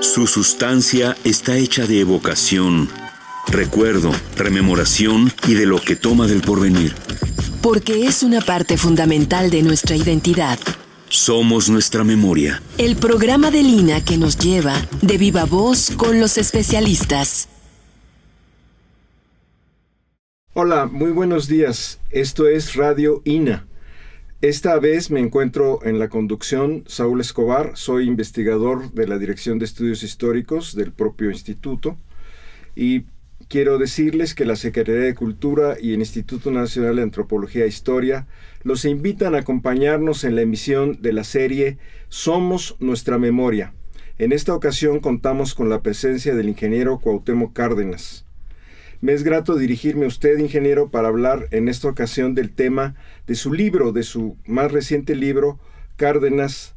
Su sustancia está hecha de evocación, recuerdo, rememoración y de lo que toma del porvenir. Porque es una parte fundamental de nuestra identidad. Somos nuestra memoria. El programa de Lina que nos lleva de viva voz con los especialistas. Hola, muy buenos días. Esto es Radio INA. Esta vez me encuentro en la conducción Saúl Escobar. Soy investigador de la Dirección de Estudios Históricos del propio instituto. Y quiero decirles que la Secretaría de Cultura y el Instituto Nacional de Antropología e Historia los invitan a acompañarnos en la emisión de la serie Somos Nuestra Memoria. En esta ocasión contamos con la presencia del ingeniero Cuauhtémoc Cárdenas. Me es grato dirigirme a usted, ingeniero, para hablar en esta ocasión del tema de su libro, de su más reciente libro, Cárdenas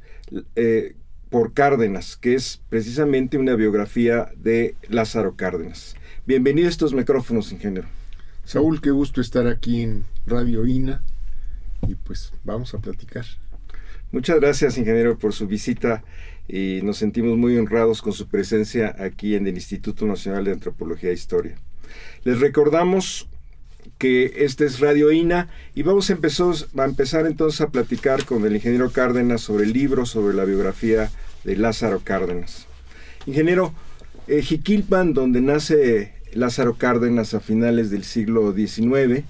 por Cárdenas, que es precisamente una biografía de Lázaro Cárdenas. Bienvenido a estos micrófonos, ingeniero. Saúl, qué gusto estar aquí en Radio INA y pues vamos a platicar. Muchas gracias, ingeniero, por su visita y nos sentimos muy honrados con su presencia aquí en el Instituto Nacional de Antropología e Historia. Les recordamos que este es Radio INA y vamos a empezar entonces a platicar con el ingeniero Cárdenas sobre el libro, sobre la biografía de Lázaro Cárdenas. Ingeniero, Jiquilpan, donde nace Lázaro Cárdenas a finales del siglo XIX,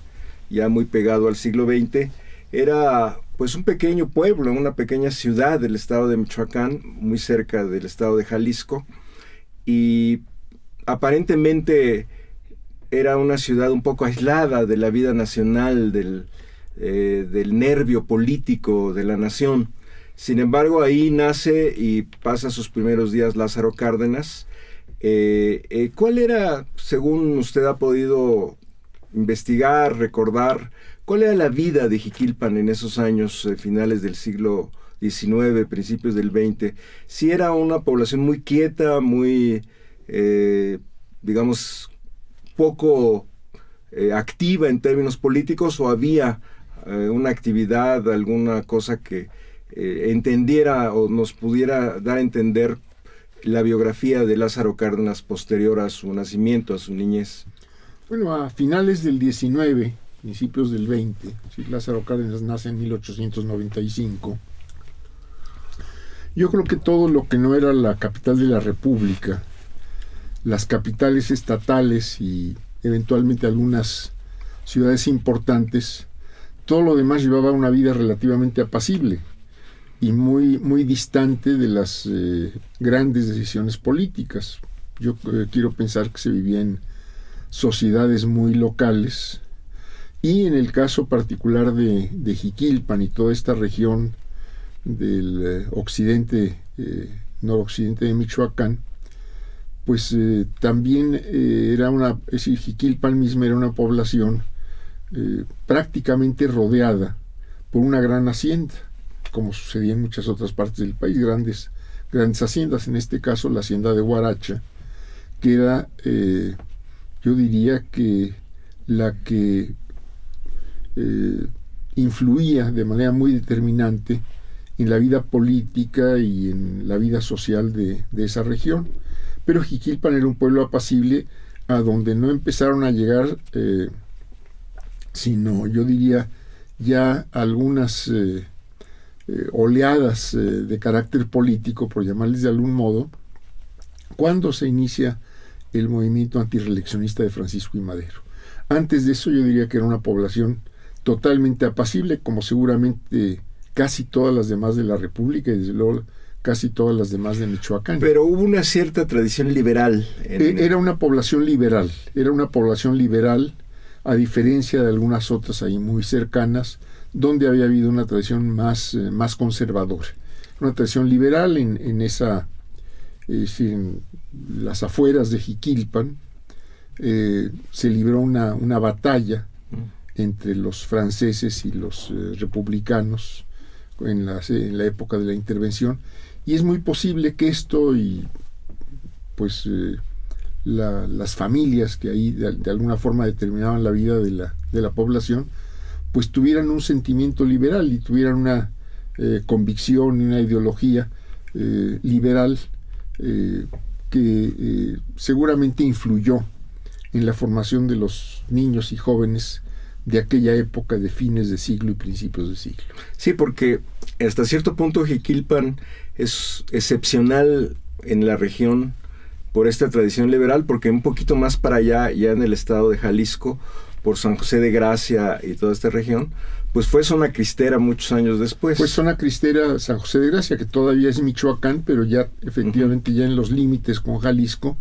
ya muy pegado al siglo XX, era pues un pequeño pueblo, una pequeña ciudad del estado de Michoacán, muy cerca del estado de Jalisco, y aparentemente era una ciudad un poco aislada de la vida nacional, del nervio político de la nación. Sin embargo, ahí nace y pasa sus primeros días Lázaro Cárdenas. ¿Cuál era, según usted ha podido investigar, recordar, cuál era la vida de Jiquilpan en esos años finales del siglo XIX, principios del XX? Si era una población muy quieta, muy, digamos, poco activa en términos políticos, o había una actividad, alguna cosa que entendiera o nos pudiera dar a entender la biografía de Lázaro Cárdenas posterior a su nacimiento, a su niñez? Bueno, a finales del 19, principios del 20, ¿sí? Lázaro Cárdenas nace en 1895. Yo creo que todo lo que no era la capital de la República, las capitales estatales y eventualmente algunas ciudades importantes, todo lo demás llevaba una vida relativamente apacible y muy distante de las grandes decisiones políticas. Yo quiero pensar que se vivía en sociedades muy locales, y en el caso particular de Jiquilpan y toda esta región del occidente, noroccidente de Michoacán, pues también era es decir, Jiquilpan misma era una población prácticamente rodeada por una gran hacienda, como sucedía en muchas otras partes del país, grandes haciendas, en este caso la hacienda de Huaracha, que era, yo diría que la que influía de manera muy determinante en la vida política y en la vida social de esa región. Pero Jiquilpan era un pueblo apacible a donde no empezaron a llegar, sino yo diría ya algunas oleadas de carácter político, por llamarles de algún modo, cuando se inicia el movimiento antirreeleccionista de Francisco I. Madero. Antes de eso yo diría que era una población totalmente apacible, como seguramente casi todas las demás de la República y desde luego casi todas las demás de Michoacán. Pero hubo una cierta tradición liberal. Era una población liberal, a diferencia de algunas otras ahí muy cercanas, donde había habido una tradición más conservadora. Una tradición liberal en las afueras de Jiquilpan. Se libró una batalla entre los franceses y los republicanos en la época de la intervención, y es muy posible que esto y pues las familias que ahí de alguna forma determinaban la vida de la población, pues tuvieran un sentimiento liberal y tuvieran una convicción y una ideología liberal que seguramente influyó en la formación de los niños y jóvenes de aquella época de fines de siglo y principios de siglo. Sí, porque hasta cierto punto Jiquilpan es excepcional en la región por esta tradición liberal, porque un poquito más para allá, ya en el estado de Jalisco, por San José de Gracia y toda esta región, pues fue zona cristera muchos años después. Fue zona cristera San José de Gracia, que todavía es Michoacán, pero ya efectivamente ya en los límites con Jalisco,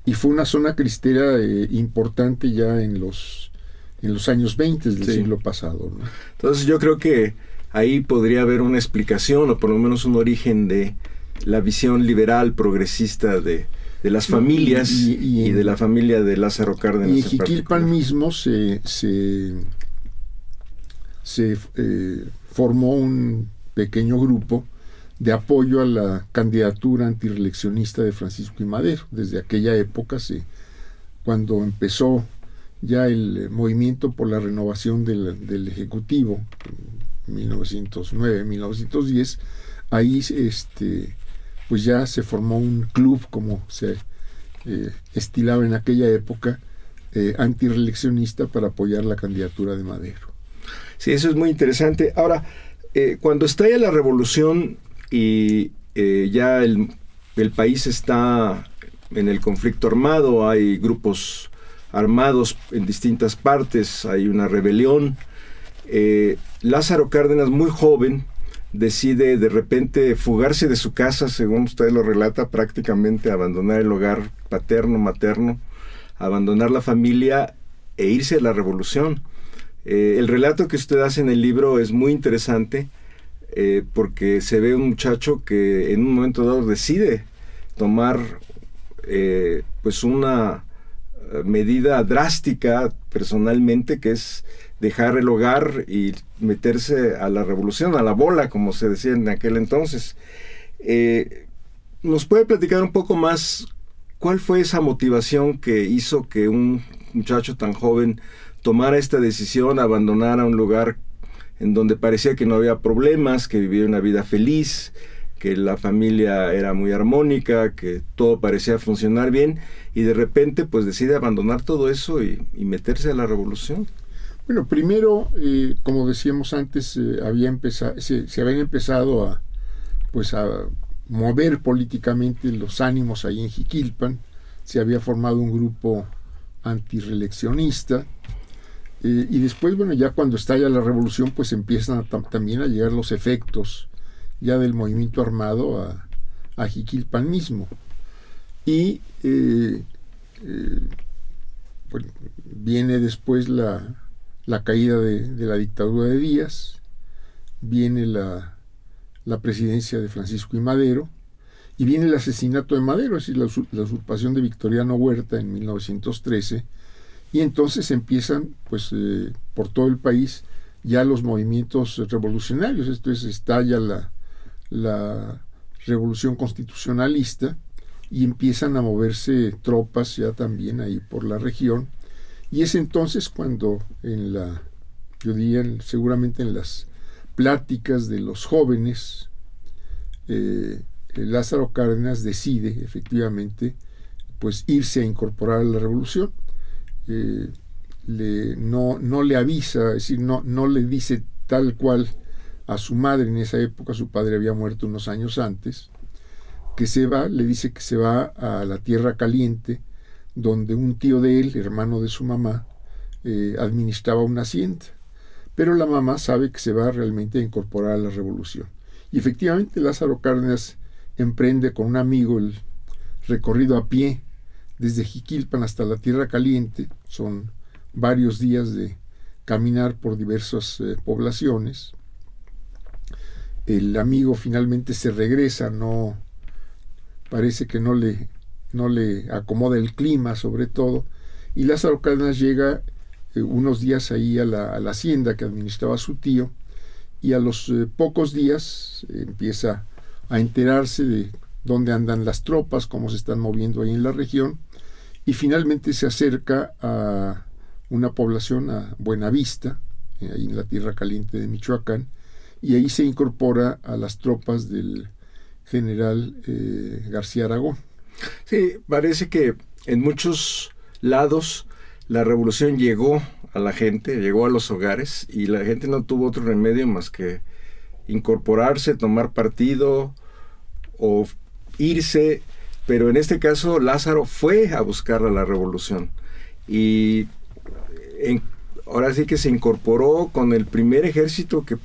y fue una zona cristera importante ya en los años 20 del siglo pasado, ¿no? Entonces yo creo que ahí podría haber una explicación, o por lo menos un origen de la visión liberal, progresista de las familias y de la familia de Lázaro Cárdenas. Y en Jiquilpan mismo se formó un pequeño grupo de apoyo a la candidatura antirreeleccionista de Francisco I. Madero. Desde aquella época, cuando empezó ya el movimiento por la renovación del Ejecutivo, en 1909, 1910, ahí pues ya se formó un club, como se estilaba en aquella época, antirreeleccionista para apoyar la candidatura de Madero. Sí, eso es muy interesante. Ahora, cuando estalla la revolución y ya el país está en el conflicto armado, hay grupos armados en distintas partes, hay una rebelión, Lázaro Cárdenas, muy joven, decide de repente fugarse de su casa, según usted lo relata, prácticamente abandonar el hogar paterno, materno, abandonar la familia e irse a la revolución. El relato que usted hace en el libro es muy interesante, porque se ve un muchacho que en un momento dado decide tomar pues una medida drástica personalmente, que es dejar el hogar y meterse a la revolución, a la bola, como se decía en aquel entonces. ¿Nos puede platicar un poco más cuál fue esa motivación que hizo que un muchacho tan joven tomara esta decisión, abandonara un lugar en donde parecía que no había problemas, que vivía una vida feliz, que la familia era muy armónica, que todo parecía funcionar bien, y de repente pues decide abandonar todo eso y meterse a la revolución? Bueno, primero, como decíamos antes, se habían empezado a mover políticamente los ánimos ahí en Jiquilpan. Se había formado un grupo antirreeleccionista, y después, bueno, ya cuando estalla la revolución, pues empiezan también a llegar los efectos ya del movimiento armado a Jiquilpan mismo. Y bueno, viene después la caída de la dictadura de Díaz, viene la presidencia de Francisco I. Madero, y viene el asesinato de Madero, es decir, la usurpación de Victoriano Huerta en 1913, y entonces empiezan pues por todo el país ya los movimientos revolucionarios. Entonces estalla la revolución constitucionalista y empiezan a moverse tropas ya también ahí por la región, y es entonces cuando yo diría seguramente en las pláticas de los jóvenes, Lázaro Cárdenas decide efectivamente pues irse a incorporar a la revolución. No le avisa, es decir, no le dice tal cual a su madre en esa época. Su padre había muerto unos años antes, que se va, le dice que se va a la Tierra Caliente, donde un tío de él, hermano de su mamá, administraba una hacienda. Pero la mamá sabe que se va realmente a incorporar a la revolución. Y efectivamente Lázaro Cárdenas emprende con un amigo el recorrido a pie desde Jiquilpan hasta la Tierra Caliente. Son varios días de caminar por diversas poblaciones. El amigo finalmente se regresa, parece que no le acomoda el clima sobre todo, y Lázaro Cárdenas llega unos días ahí a la hacienda que administraba su tío, y a los pocos días empieza a enterarse de dónde andan las tropas, cómo se están moviendo ahí en la región, y finalmente se acerca a una población, a Buenavista, ahí en la Tierra Caliente de Michoacán, y ahí se incorpora a las tropas del general García Aragón. Sí, parece que en muchos lados la revolución llegó a la gente, llegó a los hogares, y la gente no tuvo otro remedio más que incorporarse, tomar partido o irse, pero en este caso Lázaro fue a buscar a la revolución y ahora sí que se incorporó con el primer ejército que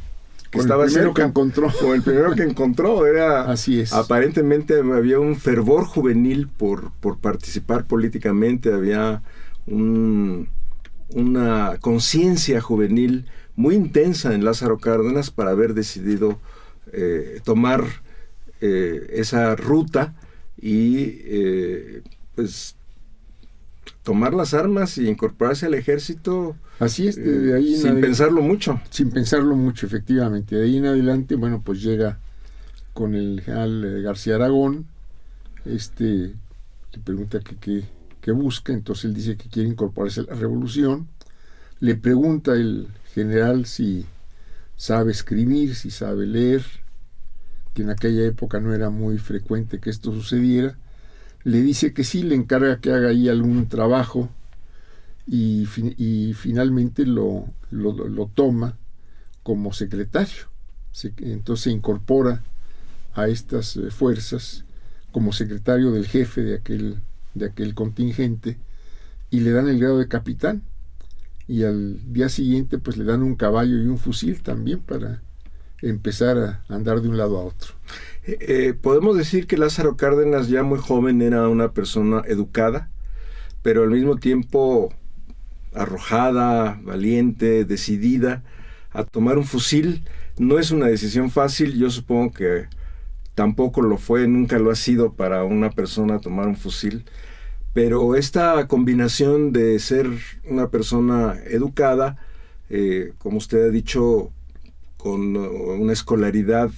estaba cerca, o el primero que encontró. Era, así es. Aparentemente había un fervor juvenil por participar políticamente, había una conciencia juvenil muy intensa en Lázaro Cárdenas para haber decidido tomar esa ruta y pues tomar las armas y incorporarse al ejército. Así es, de ahí sin pensarlo mucho. Sin pensarlo mucho, efectivamente. De ahí en adelante, bueno, pues llega con el general García Aragón, le pregunta que busca, entonces él dice que quiere incorporarse a la revolución. Le pregunta el general si sabe escribir, si sabe leer, que en aquella época no era muy frecuente que esto sucediera. Le dice que sí, le encarga que haga ahí algún trabajo y finalmente lo toma como secretario. Entonces se incorpora a estas fuerzas como secretario del jefe de aquel contingente y le dan el grado de capitán, y al día siguiente pues le dan un caballo y un fusil también para empezar a andar de un lado a otro. Podemos decir que Lázaro Cárdenas, ya muy joven, era una persona educada, pero al mismo tiempo arrojada, valiente, decidida a tomar un fusil. No es una decisión fácil, yo supongo que tampoco lo fue, nunca lo ha sido para una persona tomar un fusil, pero esta combinación de ser una persona educada, como usted ha dicho, con una escolaridad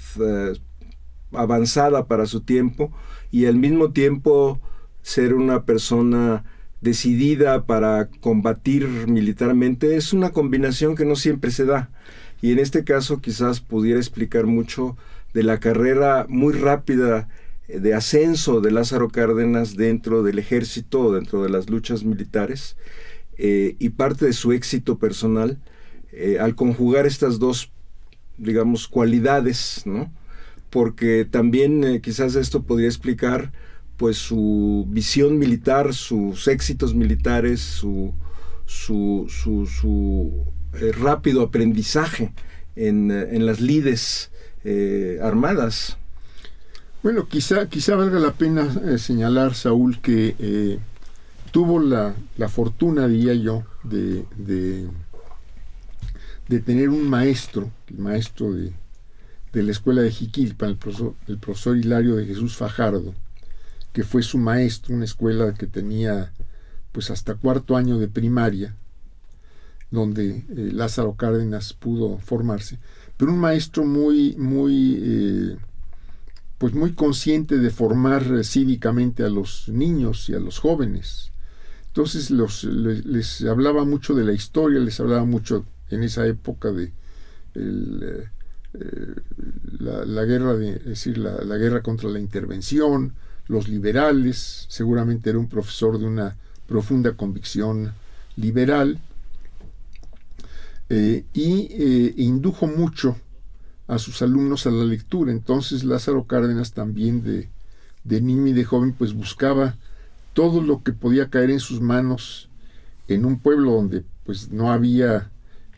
avanzada para su tiempo, y al mismo tiempo ser una persona decidida para combatir militarmente, es una combinación que no siempre se da, y en este caso quizás pudiera explicar mucho de la carrera muy rápida de ascenso de Lázaro Cárdenas dentro del ejército, dentro de las luchas militares, y parte de su éxito personal al conjugar estas dos, digamos, cualidades, ¿no? Porque también quizás esto podría explicar pues su visión militar, sus éxitos militares, su rápido aprendizaje en las lides armadas. Bueno, quizá valga la pena señalar, Saúl, que tuvo la fortuna, diría yo, de tener un maestro, el maestro de la escuela de Jiquilpan, el profesor Hilario de Jesús Fajardo, que fue su maestro, una escuela que tenía pues hasta cuarto año de primaria, donde Lázaro Cárdenas pudo formarse, pero un maestro muy consciente de formar cívicamente a los niños y a los jóvenes. Entonces les hablaba mucho de la historia, les hablaba mucho en esa época de la guerra, es decir, la guerra contra la intervención, los liberales. Seguramente era un profesor de una profunda convicción liberal, y indujo mucho a sus alumnos a la lectura. Entonces Lázaro Cárdenas también de niño y de joven pues buscaba todo lo que podía caer en sus manos en un pueblo donde pues no había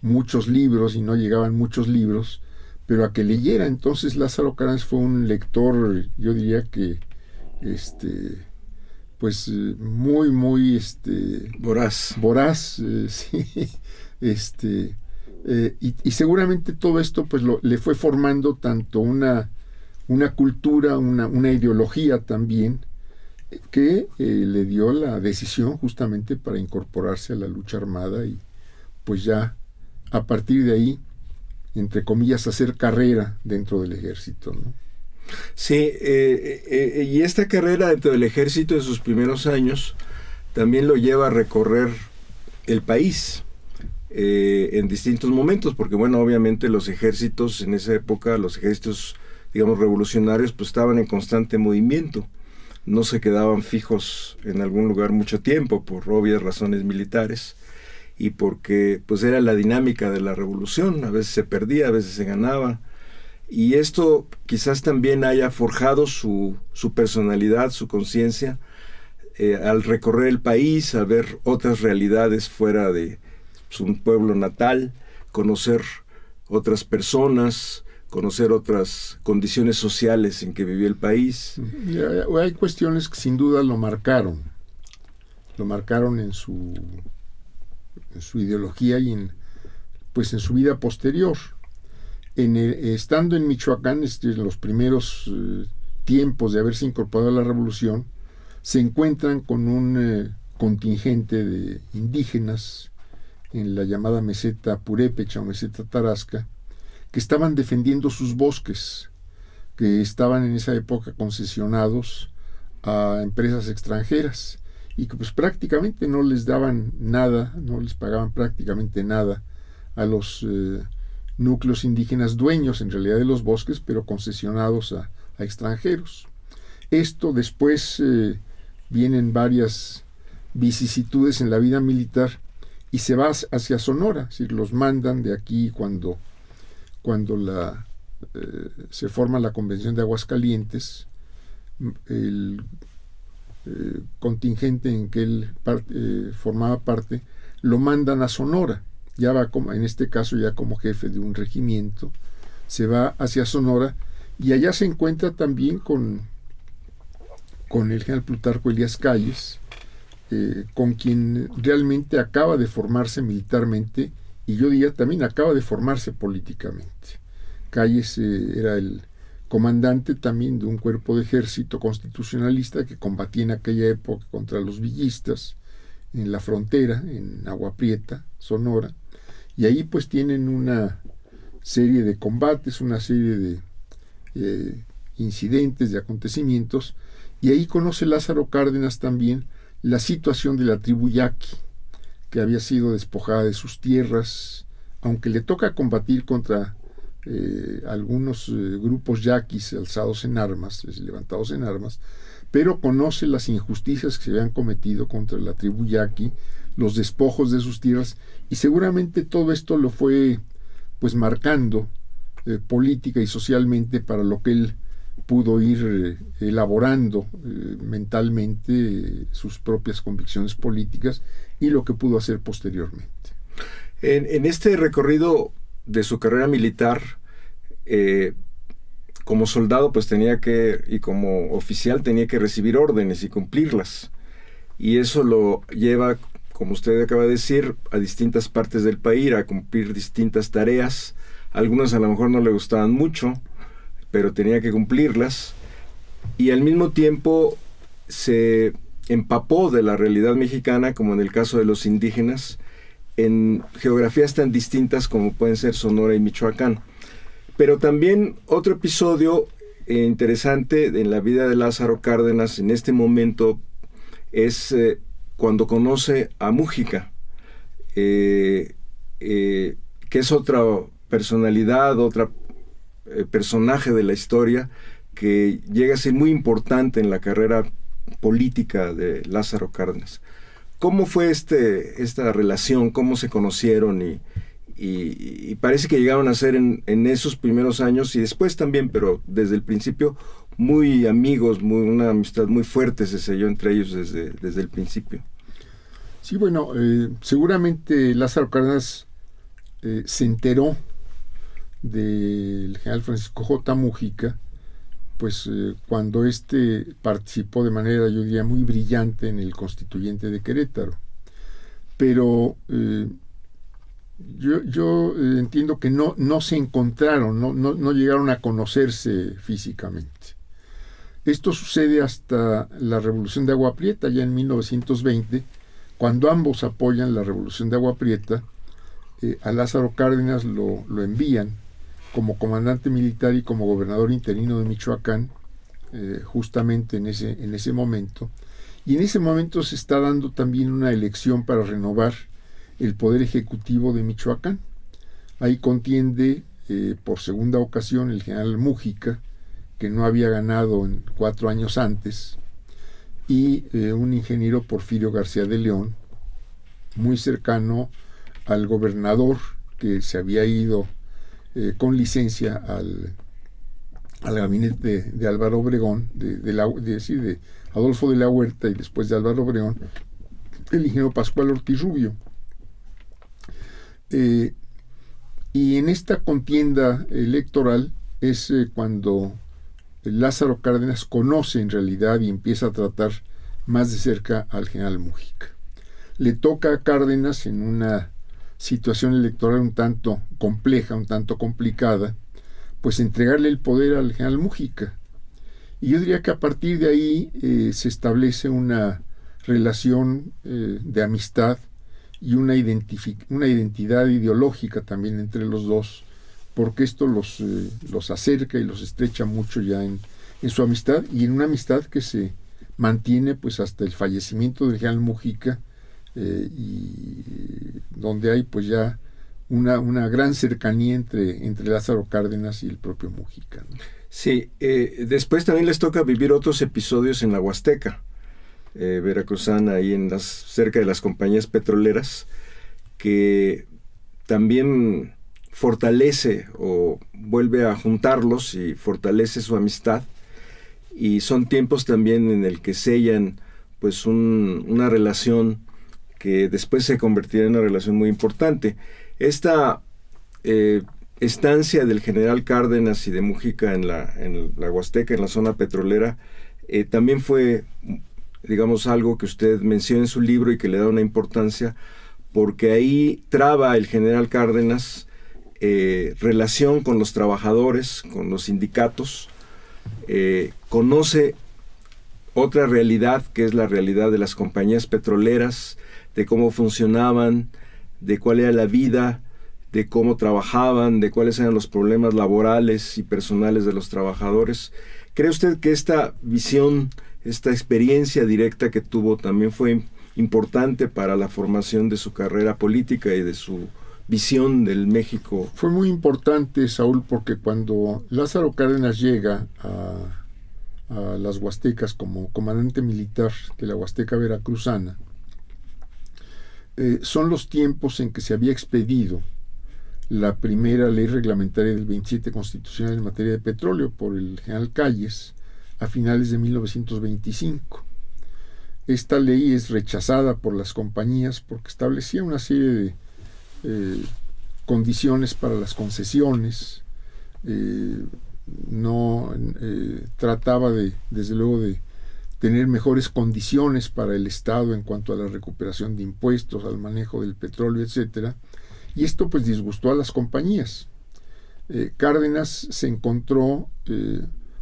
muchos libros y no llegaban muchos libros, pero a que leyera. Entonces Lázaro Cárdenas fue un lector, yo diría que pues muy voraz, sí, y seguramente todo esto pues le fue formando tanto una cultura, una ideología también, que le dio la decisión justamente para incorporarse a la lucha armada y pues ya a partir de ahí, entre comillas, hacer carrera dentro del ejército, ¿no? Sí, y esta carrera dentro del ejército en sus primeros años también lo lleva a recorrer el país en distintos momentos, porque bueno, obviamente los ejércitos en esa época, los ejércitos, digamos, revolucionarios, pues estaban en constante movimiento. no se quedaban fijos en algún lugar mucho tiempo por obvias razones militares y porque pues era la dinámica de la revolución, a veces se perdía, a veces se ganaba, y esto quizás también haya forjado su personalidad, su conciencia, al recorrer el país, al ver otras realidades fuera de su pueblo natal, conocer otras personas, conocer otras condiciones sociales en que vivía el país. Hay cuestiones que sin duda lo marcaron en su ideología y en su vida posterior. Estando en Michoacán, en los primeros tiempos de haberse incorporado a la revolución, se encuentran con un contingente de indígenas en la llamada meseta purépecha o meseta tarasca, que estaban defendiendo sus bosques, que estaban en esa época concesionados a empresas extranjeras y que pues prácticamente no les daban nada, no les pagaban prácticamente nada a los núcleos indígenas dueños en realidad de los bosques, pero concesionados a extranjeros. Esto después vienen varias vicisitudes en la vida militar y se va hacia Sonora, es decir, los mandan de aquí cuando se forma la Convención de Aguascalientes. El contingente en que él formaba parte lo mandan a Sonora, ya va como, en este caso ya como jefe de un regimiento, se va hacia Sonora y allá se encuentra también con el general Plutarco Elías Calles, con quien realmente acaba de formarse militarmente y yo diría también acaba de formarse políticamente. Calles era el comandante también de un cuerpo de ejército constitucionalista que combatía en aquella época contra los villistas en la frontera, en Agua Prieta, Sonora, y ahí pues tienen una serie de combates, una serie de incidentes, de acontecimientos, y ahí conoce Lázaro Cárdenas también la situación de la tribu yaqui, que había sido despojada de sus tierras, aunque le toca combatir contra algunos grupos yaquis alzados en armas, levantados en armas, pero conoce las injusticias que se habían cometido contra la tribu yaqui, los despojos de sus tierras, y seguramente todo esto lo fue pues marcando política y socialmente para lo que él pudo ir elaborando mentalmente sus propias convicciones políticas y lo que pudo hacer posteriormente. En este recorrido de su carrera militar, como soldado pues tenía que, y como oficial tenía que recibir órdenes y cumplirlas, y eso lo lleva, como usted acaba de decir, a distintas partes del país, a cumplir distintas tareas. Algunas a lo mejor no le gustaban mucho, pero tenía que cumplirlas, y al mismo tiempo se empapó de la realidad mexicana, como en el caso de los indígenas, en geografías tan distintas como pueden ser Sonora y Michoacán. Pero también otro episodio interesante en la vida de Lázaro Cárdenas en este momento es cuando conoce a Múgica, que es otra personalidad, otra personaje de la historia que llega a ser muy importante en la carrera política de Lázaro Cárdenas. ¿Cómo fue esta relación? ¿Cómo se conocieron? Y parece que llegaron a ser en esos primeros años y después también, pero desde el principio, muy amigos, una amistad muy fuerte se selló entre ellos desde el principio. Sí, bueno, seguramente Lázaro Cárdenas se enteró del general Francisco J. Múgica, pues cuando participó de manera, yo diría, muy brillante en el Constituyente de Querétaro. Pero yo entiendo que no se encontraron, no llegaron a conocerse físicamente. Esto sucede hasta la Revolución de Agua Prieta, ya en 1920, cuando ambos apoyan la Revolución de Agua Prieta. A Lázaro Cárdenas lo envían como comandante militar y como gobernador interino de Michoacán, justamente en ese momento. Y en ese momento se está dando también una elección para renovar el Poder Ejecutivo de Michoacán. Ahí contiende por segunda ocasión el general Múgica, que no había ganado en 4 años antes, y un ingeniero Porfirio García de León, muy cercano al gobernador que se había ido con licencia al gabinete de Álvaro Obregón, de Adolfo de la Huerta y después de Álvaro Obregón, el ingeniero Pascual Ortiz Rubio. Y en esta contienda electoral es cuando Lázaro Cárdenas conoce en realidad y empieza a tratar más de cerca al general Múgica. Le toca a Cárdenas en una situación electoral un tanto compleja, un tanto complicada, pues entregarle el poder al general Múgica. Y yo diría que a partir de ahí se establece una relación de amistad y una identidad ideológica también entre los dos, porque esto los acerca y los estrecha mucho ya en su amistad, y en una amistad que se mantiene pues hasta el fallecimiento del general Múgica, y donde hay pues ya una gran cercanía entre Lázaro Cárdenas y el propio Múgica, ¿no? Sí, después también les toca vivir otros episodios en la Huasteca veracruzana, ahí cerca de las compañías petroleras, que también fortalece o vuelve a juntarlos y fortalece su amistad, y son tiempos también en el que sellan pues una relación que después se convertirá en una relación muy importante. Esta estancia del general Cárdenas y de Múgica en la Huasteca, en la zona petrolera, también fue, digamos, algo que usted menciona en su libro y que le da una importancia, porque ahí traba el general Cárdenas relación con los trabajadores, con los sindicatos, conoce otra realidad, que es la realidad de las compañías petroleras, de cómo funcionaban, de cuál era la vida, de cómo trabajaban, de cuáles eran los problemas laborales y personales de los trabajadores. ¿Cree usted que esta visión, esta experiencia directa que tuvo también fue importante para la formación de su carrera política y de su visión del México? Fue muy importante, Saúl, porque cuando Lázaro Cárdenas llega a las Huastecas como comandante militar de la Huasteca veracruzana, son los tiempos en que se había expedido la primera ley reglamentaria del 27 constitucional en materia de petróleo por el general Calles a finales de 1925. Esta ley es rechazada por las compañías porque establecía una serie de condiciones para las concesiones, trataba desde luego de tener mejores condiciones para el Estado en cuanto a la recuperación de impuestos, al manejo del petróleo, etcétera, y esto pues disgustó a las compañías. Cárdenas se encontró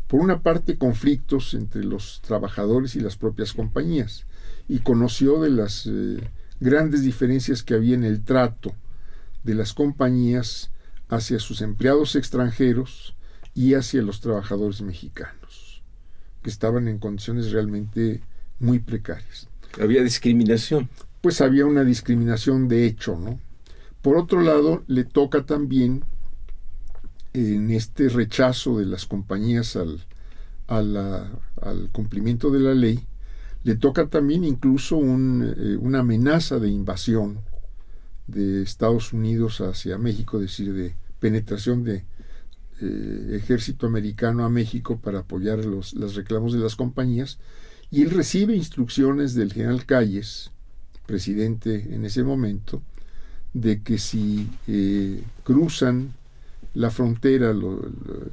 por una parte conflictos entre los trabajadores y las propias compañías, y conoció de las grandes diferencias que había en el trato de las compañías hacia sus empleados extranjeros y hacia los trabajadores mexicanos, que estaban en condiciones realmente muy precarias. Había discriminación. Pues había una discriminación de hecho, ¿no? Por otro lado, le toca también, en este rechazo de las compañías al cumplimiento de la ley, le toca también incluso una amenaza de invasión de Estados Unidos hacia México, es decir, de penetración de ejército americano a México para apoyar los reclamos de las compañías, y él recibe instrucciones del general Calles, presidente en ese momento, de que si cruzan la frontera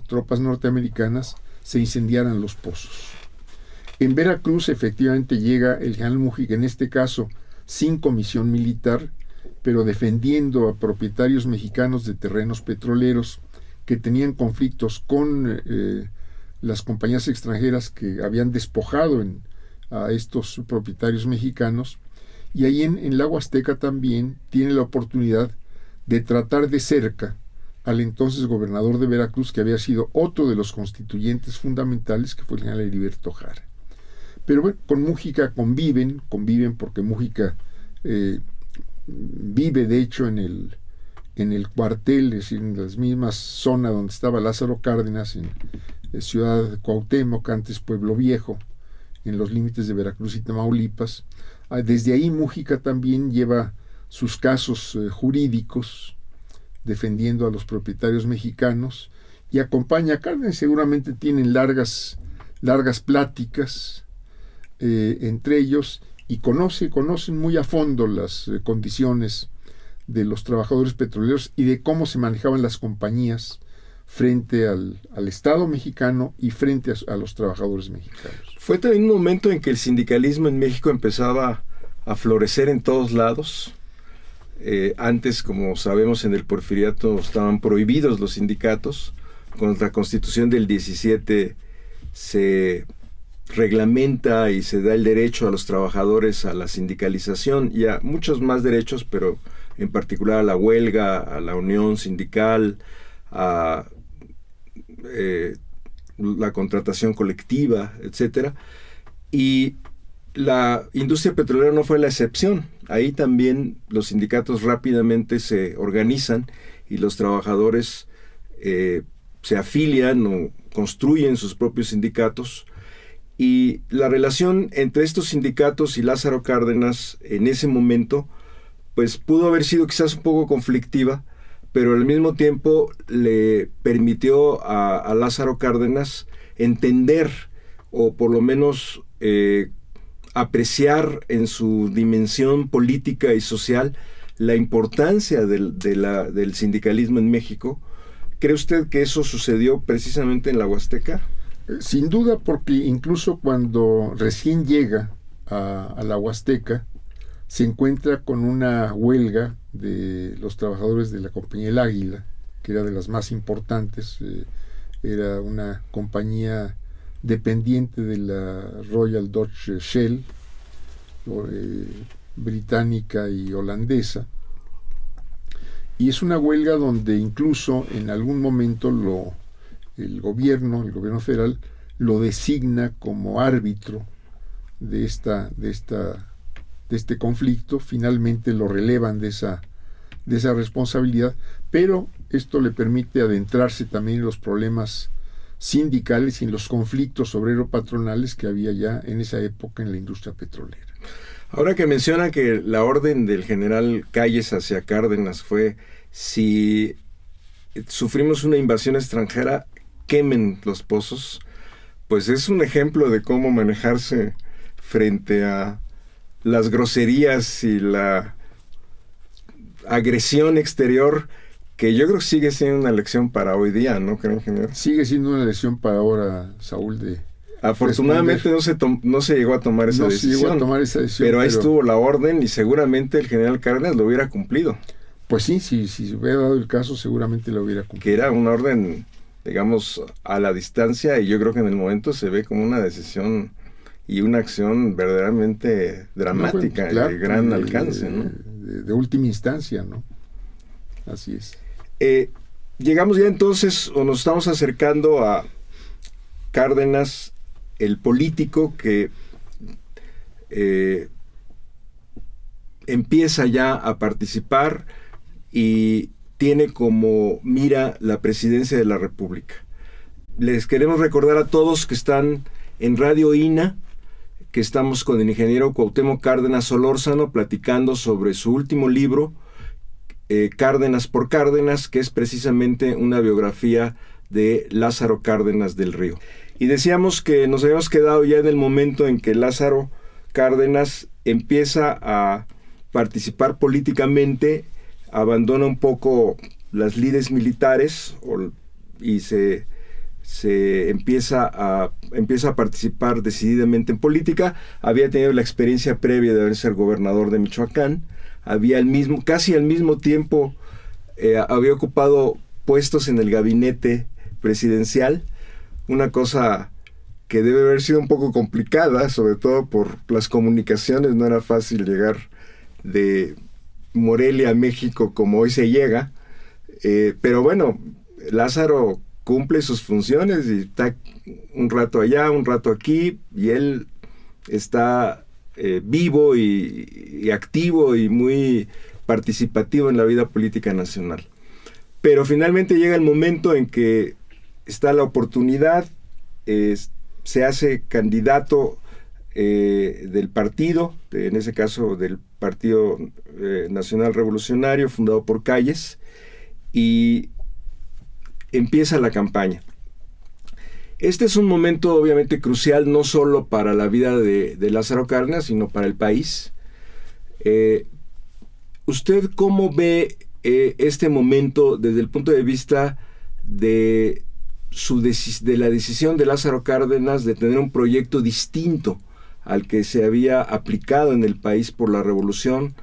tropas norteamericanas, se incendiaran los pozos. En Veracruz efectivamente llega el general Múgica, en este caso sin comisión militar, pero defendiendo a propietarios mexicanos de terrenos petroleros que tenían conflictos con las compañías extranjeras que habían despojado a estos propietarios mexicanos, y ahí en la Huasteca también tiene la oportunidad de tratar de cerca al entonces gobernador de Veracruz, que había sido otro de los constituyentes fundamentales, que fue el general Heriberto Jara. Pero bueno, con Múgica conviven porque Múgica vive de hecho en el cuartel, es decir, en las mismas zonas donde estaba Lázaro Cárdenas, en Ciudad Cuauhtémoc, antes Pueblo Viejo, en los límites de Veracruz y Tamaulipas. Desde ahí Múgica también lleva sus casos jurídicos defendiendo a los propietarios mexicanos y acompaña a Cárdenas. Seguramente tienen largas pláticas entre ellos y conocen muy a fondo las condiciones de los trabajadores petroleros y de cómo se manejaban las compañías frente al Estado mexicano y frente a los trabajadores mexicanos. Fue también un momento en que el sindicalismo en México empezaba a florecer en todos lados. Antes, como sabemos, en el Porfiriato estaban prohibidos los sindicatos. Con la Constitución del 17 se reglamenta y se da el derecho a los trabajadores a la sindicalización y a muchos más derechos, pero en particular a la huelga, a la unión sindical, a la contratación colectiva, etcétera. Y la industria petrolera no fue la excepción. Ahí también los sindicatos rápidamente se organizan y los trabajadores se afilian o construyen sus propios sindicatos. Y la relación entre estos sindicatos y Lázaro Cárdenas en ese momento pues pudo haber sido quizás un poco conflictiva, pero al mismo tiempo le permitió a Lázaro Cárdenas entender o por lo menos apreciar en su dimensión política y social la importancia del sindicalismo en México. ¿Cree usted que eso sucedió precisamente en la Huasteca? Sin duda, porque incluso cuando recién llega a la Huasteca, se encuentra con una huelga de los trabajadores de la compañía El Águila, que era de las más importantes, era una compañía dependiente de la Royal Dutch Shell, británica y holandesa, y es una huelga donde incluso en algún momento el gobierno federal lo designa como árbitro de este conflicto. Finalmente lo relevan de esa responsabilidad, pero esto le permite adentrarse también en los problemas sindicales y en los conflictos obrero-patronales que había ya en esa época en la industria petrolera. Ahora que menciona que la orden del general Calles hacia Cárdenas fue: si sufrimos una invasión extranjera, quemen los pozos, pues es un ejemplo de cómo manejarse frente a las groserías y la agresión exterior, que yo creo que sigue siendo una lección para hoy día, ¿no cree, ingeniero? Sigue siendo una lección para ahora, Saúl, afortunadamente no se llegó a tomar esa decisión. Pero ahí estuvo la orden y seguramente el general Cárdenas lo hubiera cumplido. Pues sí, si se hubiera dado el caso, seguramente lo hubiera cumplido. Que era una orden, digamos, a la distancia, y yo creo que en el momento se ve como una decisión y una acción verdaderamente dramática, claro, de gran alcance, ¿no? De última instancia, ¿no? Así es. Llegamos ya entonces, o nos estamos acercando a Cárdenas, el político que empieza ya a participar y tiene como mira la presidencia de la República. Les queremos recordar a todos que están en Radio INA, que estamos con el ingeniero Cuauhtémoc Cárdenas Solórzano platicando sobre su último libro, Cárdenas por Cárdenas, que es precisamente una biografía de Lázaro Cárdenas del Río. Y decíamos que nos habíamos quedado ya en el momento en que Lázaro Cárdenas empieza a participar políticamente, abandona un poco las lides militares y se empieza a participar decididamente en política. Había tenido la experiencia previa de haber sido gobernador de Michoacán. Casi al mismo tiempo había ocupado puestos en el gabinete presidencial, una cosa que debe haber sido un poco complicada, sobre todo por las comunicaciones. No era fácil llegar de Morelia a México como hoy se llega, pero bueno, Lázaro cumple sus funciones y está un rato allá, un rato aquí, y él está vivo y activo y muy participativo en la vida política nacional. Pero finalmente llega el momento en que está la oportunidad, se hace candidato del partido, en ese caso del Partido Nacional Revolucionario, fundado por Calles, y empieza la campaña. Este es un momento obviamente crucial, no solo para la vida de Lázaro Cárdenas, sino para el país. ¿Usted cómo ve este momento desde el punto de vista de la decisión de Lázaro Cárdenas de tener un proyecto distinto al que se había aplicado en el país por la revolución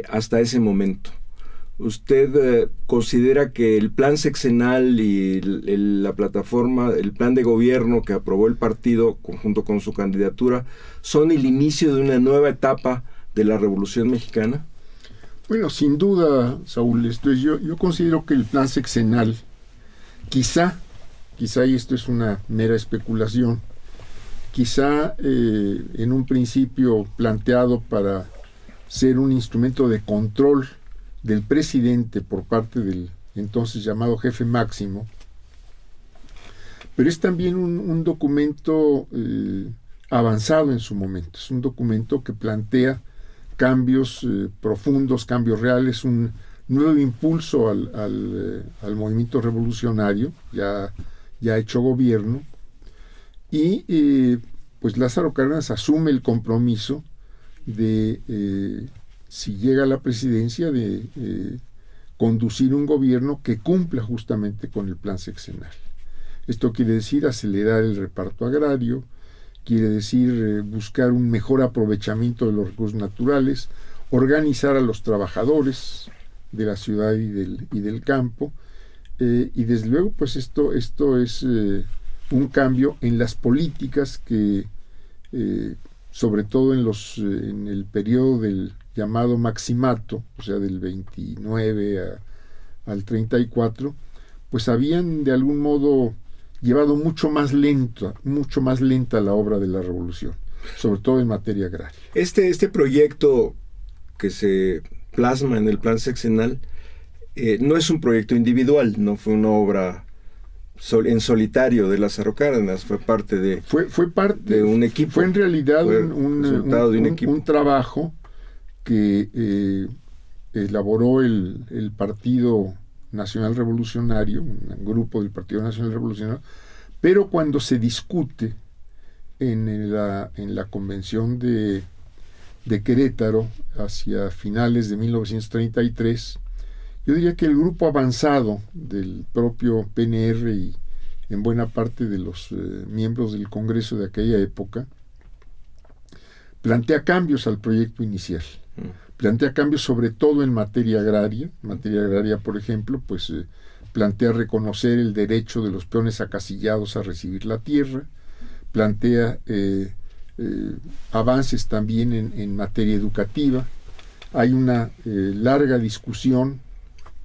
hasta ese momento? ¿Usted considera que el plan sexenal y la plataforma, el plan de gobierno que aprobó el partido junto con su candidatura son el inicio de una nueva etapa de la Revolución Mexicana? Bueno, sin duda, Saúl, yo considero que el plan sexenal, quizá, y esto es una mera especulación, quizá en un principio planteado para ser un instrumento de control del presidente por parte del entonces llamado jefe máximo, pero es también un documento avanzado en su momento, es un documento que plantea cambios profundos, cambios reales, un nuevo impulso al movimiento revolucionario, ya hecho gobierno, y pues Lázaro Cárdenas asume el compromiso de, si llega a la presidencia, de conducir un gobierno que cumpla justamente con el plan sexenal. Esto quiere decir acelerar el reparto agrario, quiere decir buscar un mejor aprovechamiento de los recursos naturales, organizar a los trabajadores de la ciudad y del campo, y desde luego pues esto es un cambio en las políticas que sobre todo en el periodo del llamado maximato, o sea del 29 al 34, pues habían de algún modo llevado mucho más lenta la obra de la revolución, sobre todo en materia agraria. Este proyecto que se plasma en el plan sexenal no es un proyecto individual, no fue una obra en solitario de Lázaro Cárdenas, fue parte de un equipo. Fue en realidad un trabajo que elaboró el Partido Nacional Revolucionario, un grupo del Partido Nacional Revolucionario, pero cuando se discute en la convención de Querétaro hacia finales de 1933, yo diría que el grupo avanzado del propio PNR y en buena parte de los miembros del Congreso de aquella época plantea cambios al proyecto inicial. Plantea cambios sobre todo en materia agraria. En materia agraria, por ejemplo, pues plantea reconocer el derecho de los peones acasillados a recibir la tierra. Plantea avances también en materia educativa. Hay una larga discusión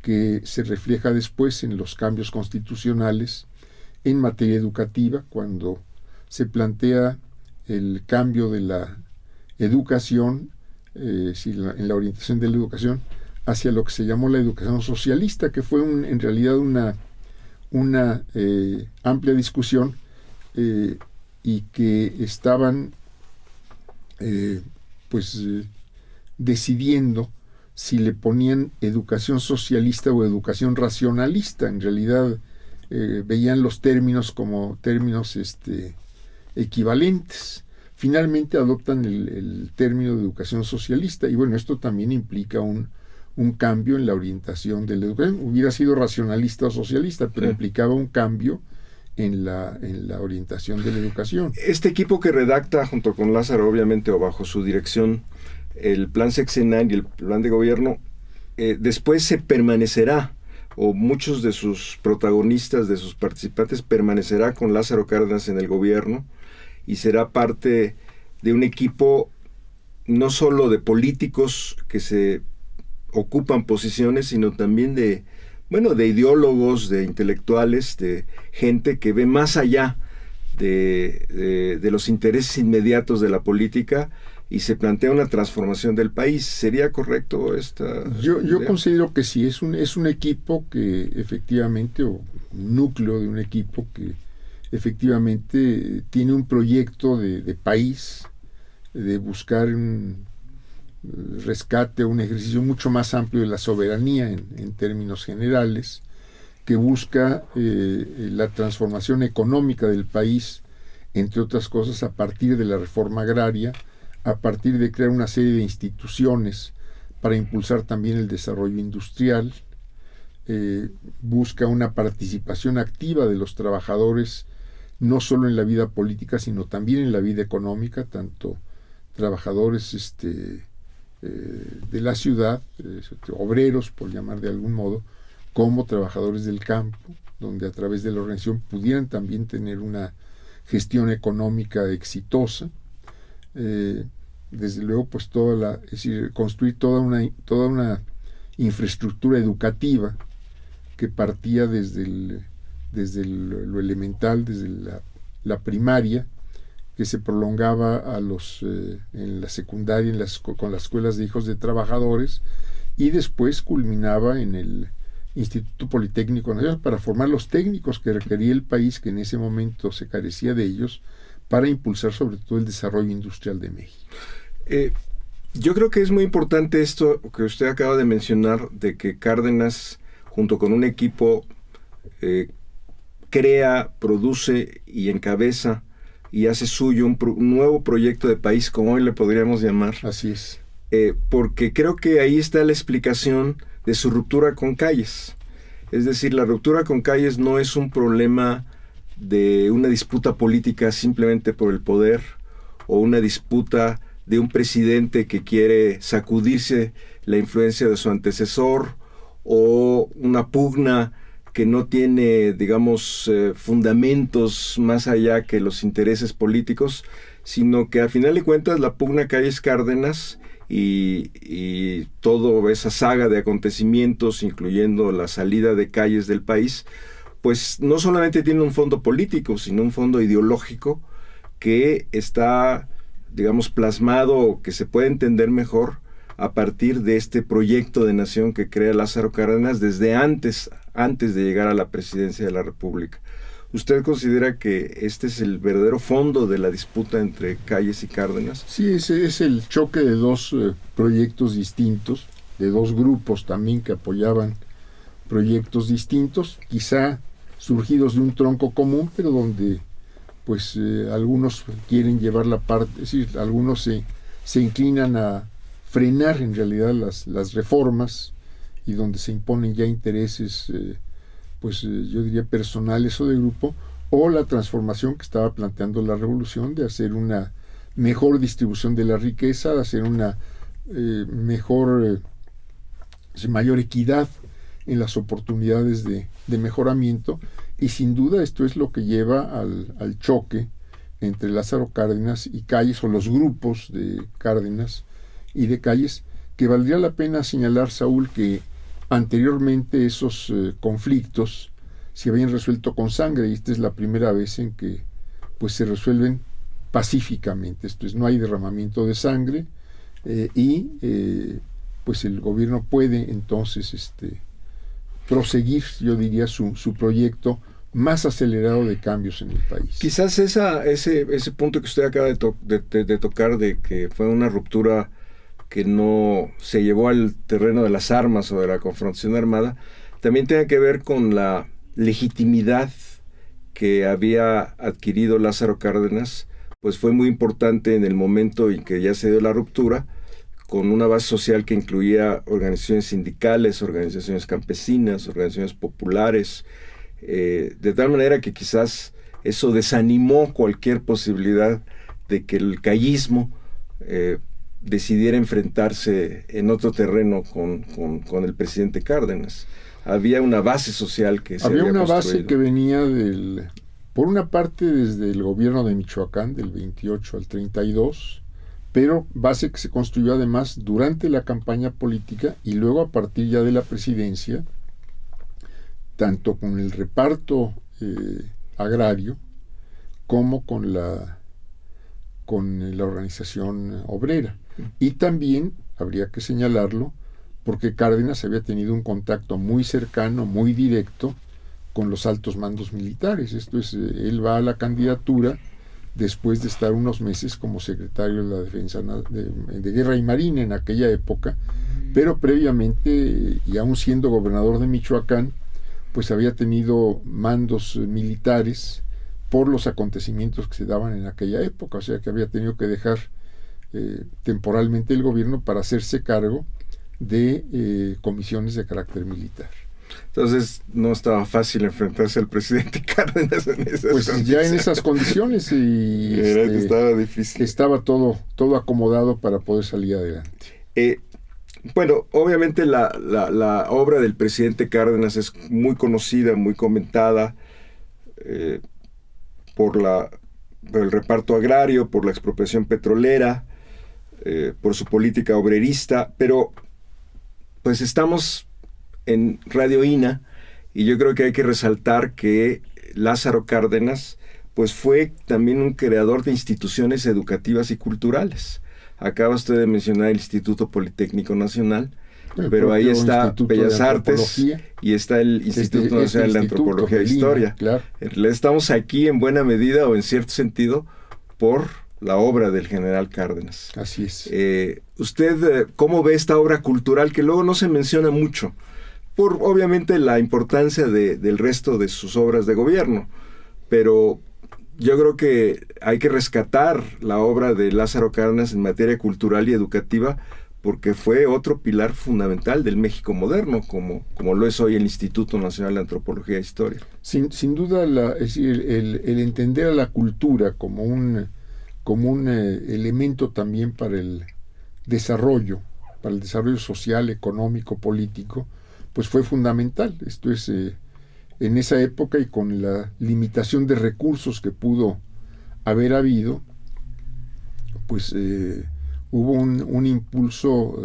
que se refleja después en los cambios constitucionales en materia educativa, cuando se plantea el cambio de la educación, en la orientación de la educación, hacia lo que se llamó la educación socialista, que fue en realidad una amplia discusión y que estaban decidiendo si le ponían educación socialista o educación racionalista. En realidad veían los términos como términos equivalentes. Finalmente adoptan el término de educación socialista, y bueno, esto también implica un cambio en la orientación de la educación. Hubiera sido racionalista o socialista, pero implicaba un cambio en la orientación de la educación. Este equipo que redacta junto con Lázaro, obviamente, o bajo su dirección, el plan sexenal y el plan de gobierno, después se permanecerá, o muchos de sus protagonistas, de sus participantes, permanecerá con Lázaro Cárdenas en el gobierno y será parte de un equipo no solo de políticos que se ocupan posiciones, sino también de ideólogos, de intelectuales, de gente que ve más allá de los intereses inmediatos de la política y se plantea una transformación del país. ¿Sería correcto esta Yo considero que sí, es un equipo que efectivamente, o un núcleo de un equipo que efectivamente tiene un proyecto de país, de buscar un rescate, un ejercicio mucho más amplio de la soberanía en términos generales, que busca la transformación económica del país, entre otras cosas, a partir de la reforma agraria, a partir de crear una serie de instituciones para impulsar también el desarrollo industrial. Busca una participación activa de los trabajadores, no solo en la vida política, sino también en la vida económica, tanto trabajadores de la ciudad, obreros, por llamar de algún modo, como trabajadores del campo, donde a través de la organización pudieran también tener una gestión económica exitosa. Desde luego, pues es decir, construir toda una infraestructura educativa que partía desde lo elemental, desde la primaria, que se prolongaba en la secundaria, con las escuelas de hijos de trabajadores, y después culminaba en el Instituto Politécnico Nacional para formar los técnicos que requería el país, que en ese momento se carecía de ellos, para impulsar sobre todo el desarrollo industrial de México. Yo creo que es muy importante esto que usted acaba de mencionar, de que Cárdenas, junto con un equipo, crea, produce y encabeza y hace suyo un nuevo proyecto de país, como hoy le podríamos llamar. Así es. Porque creo que ahí está la explicación de su ruptura con Calles. Es decir, la ruptura con Calles no es un problema de una disputa política simplemente por el poder, o una disputa de un presidente que quiere sacudirse la influencia de su antecesor, o una pugna que no tiene, digamos, fundamentos más allá que los intereses políticos, sino que a final de cuentas la pugna Calles Cárdenas y toda esa saga de acontecimientos, incluyendo la salida de Calles del país, pues no solamente tiene un fondo político, sino un fondo ideológico que está, digamos, plasmado, o que se puede entender mejor a partir de este proyecto de nación que crea Lázaro Cárdenas desde antes de llegar a la presidencia de la República. ¿Usted considera que este es el verdadero fondo de la disputa entre Calles y Cárdenas? Sí, ese es el choque de dos proyectos distintos, de dos grupos también que apoyaban proyectos distintos, quizá surgidos de un tronco común, pero donde pues algunos quieren llevar la parte, es decir, algunos se inclinan a frenar en realidad las reformas, y donde se imponen ya intereses yo diría personales o de grupo, o la transformación que estaba planteando la revolución, de hacer una mejor distribución de la riqueza, de hacer una mayor equidad en las oportunidades de mejoramiento. Y sin duda esto es lo que lleva al choque entre Lázaro Cárdenas y Calles, o los grupos de Cárdenas y de Calles, que valdría la pena señalar, Saúl, que anteriormente esos conflictos se habían resuelto con sangre, y esta es la primera vez en que pues se resuelven pacíficamente. Esto es, no hay derramamiento de sangre, pues el gobierno puede entonces proseguir, yo diría, su proyecto más acelerado de cambios en el país. Quizás ese punto que usted acaba de tocar, de que fue una ruptura que no se llevó al terreno de las armas o de la confrontación armada, también tenga que ver con la legitimidad que había adquirido Lázaro Cárdenas, pues fue muy importante en el momento en que ya se dio la ruptura, con una base social que incluía organizaciones sindicales, organizaciones campesinas, organizaciones populares, de tal manera que quizás eso desanimó cualquier posibilidad de que el callismo decidiera enfrentarse en otro terreno con el presidente Cárdenas. Había una base social que se había una construido. Base que venía por una parte desde el gobierno de Michoacán, del 28 al 32, pero base que se construyó además durante la campaña política y luego a partir ya de la presidencia, tanto con el reparto agrario como con la organización obrera. Y también, habría que señalarlo, porque Cárdenas había tenido un contacto muy cercano, muy directo con los altos mandos militares. Esto es, él va a la candidatura después de estar unos meses como secretario de la Defensa de Guerra y Marina en aquella época, pero previamente, y aún siendo gobernador de Michoacán, pues había tenido mandos militares por los acontecimientos que se daban en aquella época, o sea que había tenido que dejar temporalmente el gobierno para hacerse cargo de comisiones de carácter militar. Entonces no estaba fácil enfrentarse al presidente Cárdenas en esas pues condiciones. Ya en esas condiciones y estaba difícil. Estaba todo acomodado para poder salir adelante. Bueno, obviamente la obra del presidente Cárdenas es muy conocida, muy comentada por el reparto agrario, por la expropiación petrolera, por su política obrerista, pero pues estamos en Radio INA y yo creo que hay que resaltar que Lázaro Cárdenas pues fue también un creador de instituciones educativas y culturales. Acaba usted de mencionar el Instituto Politécnico Nacional, pero ahí está Bellas Artes y está el Instituto Nacional de Antropología e Historia. Claro. Estamos aquí en buena medida o en cierto sentido por la obra del general Cárdenas. Así es. ¿Usted cómo ve esta obra cultural que luego no se menciona mucho? Por obviamente la importancia del resto de sus obras de gobierno, pero yo creo que hay que rescatar la obra de Lázaro Cárdenas en materia cultural y educativa porque fue otro pilar fundamental del México moderno, como lo es hoy el Instituto Nacional de Antropología e Historia. Sin duda, es decir, el entender a la cultura como un elemento también para el desarrollo social, económico, político, pues fue fundamental. Esto es, en esa época y con la limitación de recursos que pudo haber habido, pues hubo un impulso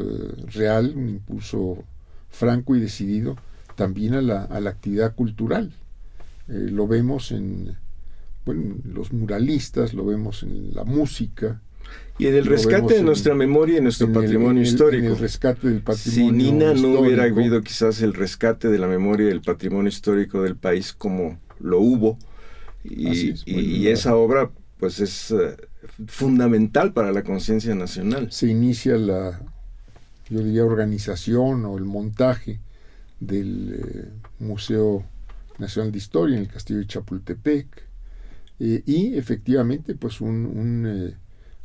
real, un impulso franco y decidido también a la actividad cultural. Lo vemos en los muralistas, lo vemos en la música. Y en el rescate de nuestra memoria y nuestro patrimonio histórico. En el rescate del patrimonio Sin INA no histórico. hubiera habido quizás el rescate de la memoria y del patrimonio histórico del país como lo hubo. Y esa obra pues es fundamental para la conciencia nacional. Se inicia yo diría, organización o el montaje del Museo Nacional de Historia en el Castillo de Chapultepec. Y efectivamente pues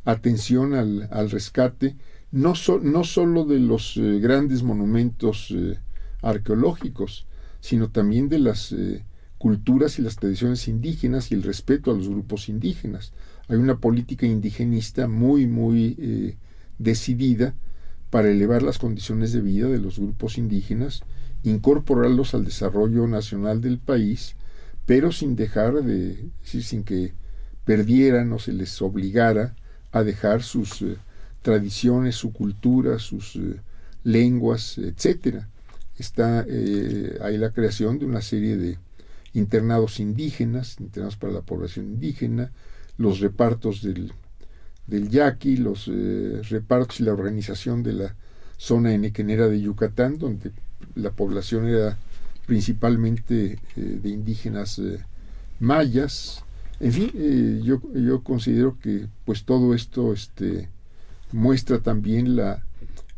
atención al rescate no solo de los grandes monumentos arqueológicos, sino también de las culturas y las tradiciones indígenas y el respeto a los grupos indígenas. Hay una política indigenista muy decidida para elevar las condiciones de vida de los grupos indígenas, incorporarlos al desarrollo nacional del país, pero sin sin que perdieran o se les obligara a dejar sus tradiciones, su cultura, sus lenguas, etcétera. Está hay la creación de una serie de internados indígenas, internados para la población indígena, los repartos del yaqui, los repartos y la organización de la zona enequenera de Yucatán, donde la población era principalmente de indígenas mayas. En fin, yo considero que pues todo esto muestra también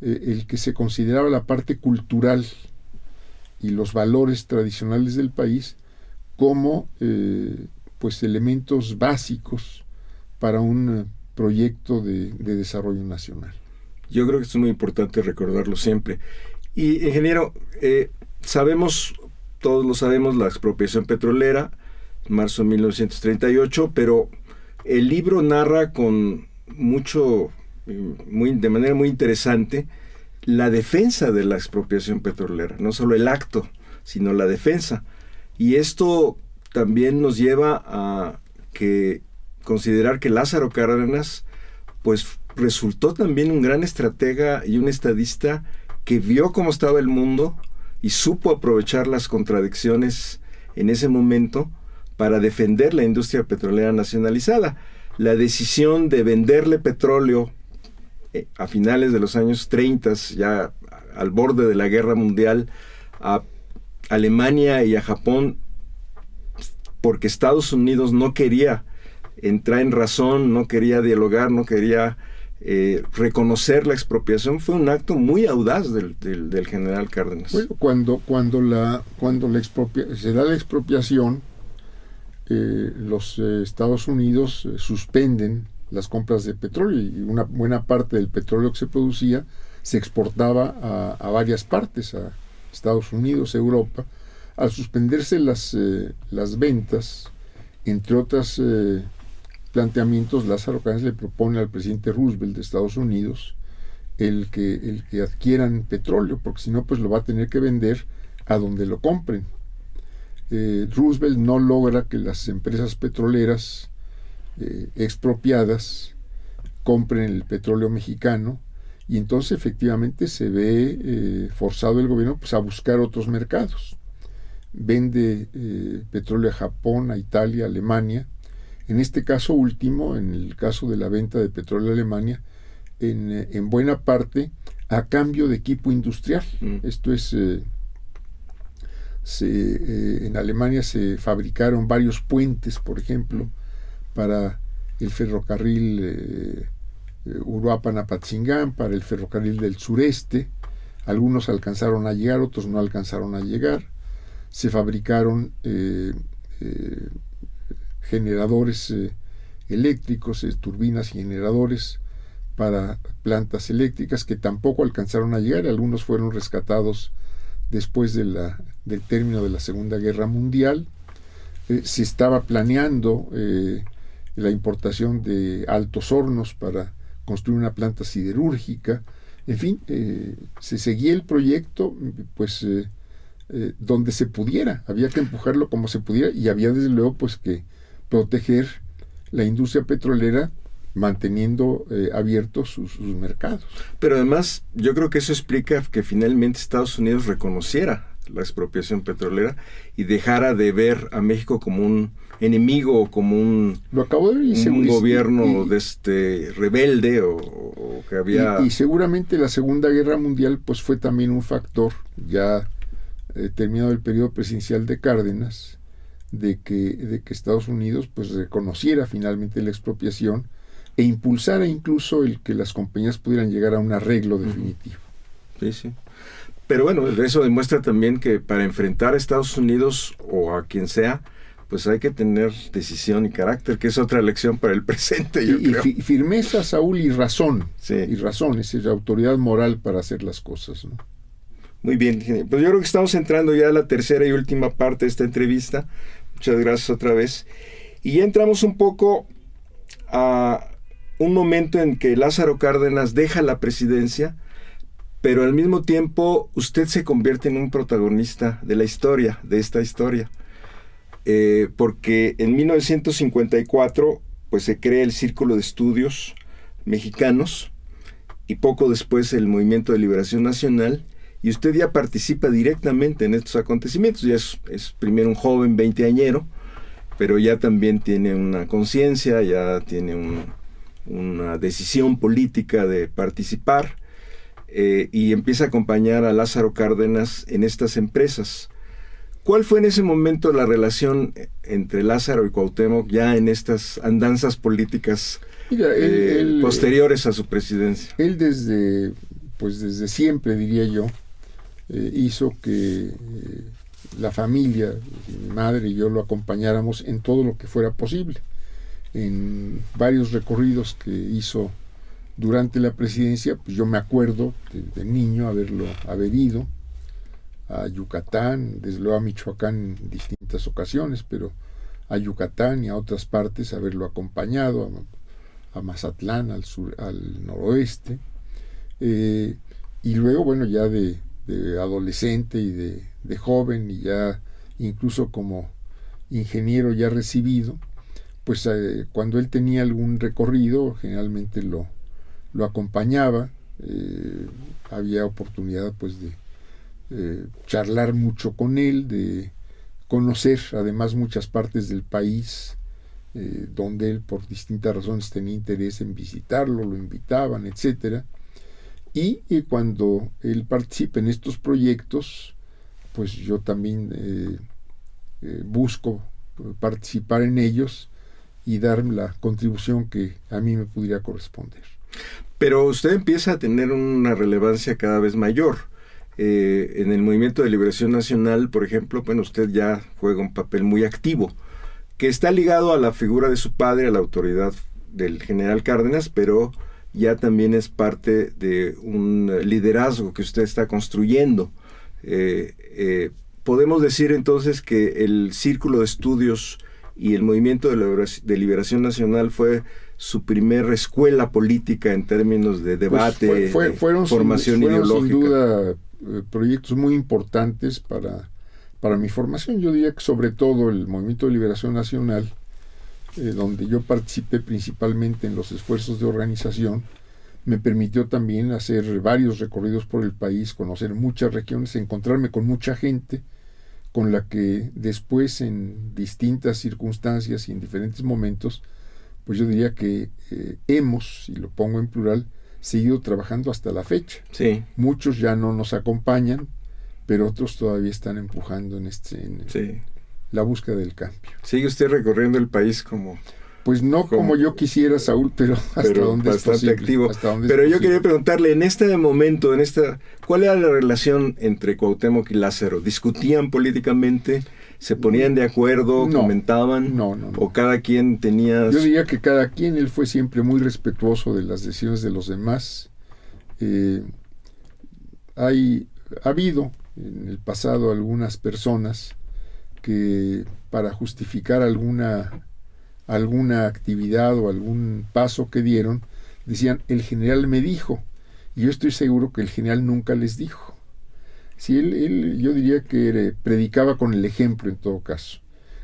el que se consideraba la parte cultural y los valores tradicionales del país como pues elementos básicos para un proyecto de desarrollo nacional. Yo creo que es muy importante recordarlo siempre. Y ingeniero, todos lo sabemos, la expropiación petrolera, marzo de 1938, pero el libro narra de manera muy interesante la defensa de la expropiación petrolera, no solo el acto, sino la defensa. Y esto también nos lleva a considerar que Lázaro Cárdenas pues resultó también un gran estratega y un estadista que vio cómo estaba el mundo y supo aprovechar las contradicciones en ese momento para defender la industria petrolera nacionalizada. La decisión de venderle petróleo a finales de los años 30, ya al borde de la guerra mundial, a Alemania y a Japón, porque Estados Unidos no quería entrar en razón, no quería dialogar, no quería reconocer la expropiación. Fue un acto muy audaz del general Cárdenas. Bueno, se da la expropiación, los Estados Unidos suspenden las compras de petróleo, y una buena parte del petróleo que se producía se exportaba a varias partes, a Estados Unidos, Europa. Al suspenderse las ventas, entre otros planteamientos, Lázaro Cárdenas le propone al presidente Roosevelt de Estados Unidos el que adquieran petróleo, porque si no, pues lo va a tener que vender a donde lo compren. Roosevelt no logra que las empresas petroleras expropiadas compren el petróleo mexicano, y entonces efectivamente se ve forzado el gobierno, pues, a buscar otros mercados. Vende petróleo a Japón, a Italia, a Alemania. En este caso último, en el caso de la venta de petróleo a Alemania, en buena parte a cambio de equipo industrial. Esto es, en Alemania se fabricaron varios puentes, por ejemplo, para el ferrocarril Uruapan-Apatzingán, para el ferrocarril del sureste. Algunos alcanzaron a llegar, otros no alcanzaron a llegar. Se fabricaron generadores eléctricos, turbinas y generadores para plantas eléctricas que tampoco alcanzaron a llegar. Algunos fueron rescatados después del término de la Segunda Guerra Mundial. Se estaba planeando la importación de altos hornos para construir una planta siderúrgica. En fin, se seguía el proyecto, pues donde se pudiera, había que empujarlo como se pudiera, y había desde luego pues que proteger la industria petrolera manteniendo abiertos sus mercados. Pero además yo creo que eso explica que finalmente Estados Unidos reconociera la expropiación petrolera y dejara de ver a México como un enemigo o como un gobierno rebelde o que había... Y seguramente la Segunda Guerra Mundial pues fue también un factor, ya terminado el periodo presidencial de Cárdenas, de que Estados Unidos pues reconociera finalmente la expropiación e impulsara incluso el que las compañías pudieran llegar a un arreglo definitivo. Sí, sí. Pero bueno, eso demuestra también que para enfrentar a Estados Unidos o a quien sea, pues hay que tener decisión y carácter, que es otra lección para el presente, yo creo. Y firmeza, Saúl, y razón. Sí. Y razón, es decir, autoridad moral para hacer las cosas, ¿no? Muy bien, pues yo creo que estamos entrando ya a la tercera y última parte de esta entrevista. Muchas gracias otra vez. Y ya entramos un poco a un momento en que Lázaro Cárdenas deja la presidencia, pero al mismo tiempo usted se convierte en un protagonista de la historia, de esta historia. Porque en 1954 pues se crea el Círculo de Estudios Mexicanos y poco después el Movimiento de Liberación Nacional, y usted ya participa directamente en estos acontecimientos. Ya es primero un joven veinteañero, pero ya también tiene una conciencia, ya tiene una decisión política de participar, y empieza a acompañar a Lázaro Cárdenas en estas empresas. ¿Cuál fue en ese momento la relación entre Lázaro y Cuauhtémoc ya en estas andanzas políticas posteriores a su presidencia? Él desde siempre, diría yo, hizo que la familia, mi madre y yo, lo acompañáramos en todo lo que fuera posible. En varios recorridos que hizo durante la presidencia, pues yo me acuerdo de niño haber ido a Yucatán, desde luego a Michoacán en distintas ocasiones, pero a Yucatán y a otras partes haberlo acompañado, a Mazatlán, al sur, al noroeste, y luego, bueno, ya de adolescente y de joven, y ya incluso como ingeniero ya recibido, pues cuando él tenía algún recorrido, generalmente lo acompañaba. Había oportunidad pues de charlar mucho con él, de conocer además muchas partes del país donde él por distintas razones tenía interés en visitarlo, lo invitaban, etcétera. Y cuando él participa en estos proyectos, pues yo también busco participar en ellos y dar la contribución que a mí me pudiera corresponder. Pero usted empieza a tener una relevancia cada vez mayor. En el Movimiento de Liberación Nacional, por ejemplo, bueno, usted ya juega un papel muy activo, que está ligado a la figura de su padre, a la autoridad del general Cárdenas, pero ya también es parte de un liderazgo que usted está construyendo. Podemos decir entonces que el Círculo de Estudios y el Movimiento de Liberación Nacional fue su primera escuela política en términos de debate, fueron formación ideológica. Sin duda proyectos muy importantes para mi formación. Yo diría que sobre todo el Movimiento de Liberación Nacional, donde yo participé principalmente en los esfuerzos de organización, me permitió también hacer varios recorridos por el país, conocer muchas regiones, encontrarme con mucha gente con la que después, en distintas circunstancias y en diferentes momentos, pues yo diría que hemos, y lo pongo en plural, seguido trabajando hasta la fecha. Sí. Muchos ya no nos acompañan, pero otros todavía están empujando en la búsqueda del cambio. Sigue usted recorriendo el país como... Pues no como yo quisiera, Saúl, pero hasta donde es posible. Activo. Pero yo quería preguntarle, en este momento, ¿cuál era la relación entre Cuauhtémoc y Lázaro? ¿Discutían políticamente? ¿Se ponían de acuerdo? No, ¿Comentaban? No. ¿O cada quien tenía...? Yo diría que cada quien, él fue siempre muy respetuoso de las decisiones de los demás. Ha habido en el pasado algunas personas que para justificar alguna actividad o algún paso que dieron, decían, el general me dijo, y yo estoy seguro que el general nunca les dijo. Sí, él yo diría que predicaba con el ejemplo en todo caso.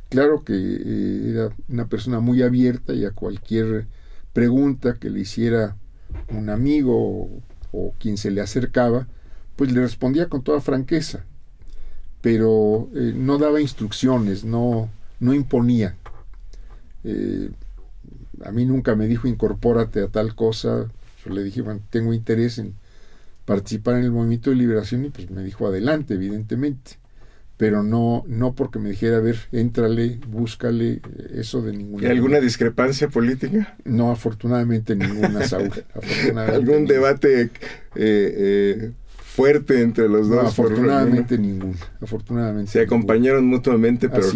Claro que era una persona muy abierta y a cualquier pregunta que le hiciera un amigo o quien se le acercaba, pues le respondía con toda franqueza, pero no daba instrucciones, no imponía. A mí nunca me dijo incorpórate a tal cosa. Yo le dije, bueno, tengo interés en participar en el Movimiento de Liberación, y pues me dijo adelante, evidentemente, pero no porque me dijera, a ver, éntrale, búscale, eso de ninguna manera. ¿Y alguna discrepancia política? No, afortunadamente ninguna, Saúl. ¿Algún debate fuerte entre los dos? No, afortunadamente ninguna. Se acompañaron mutuamente, pero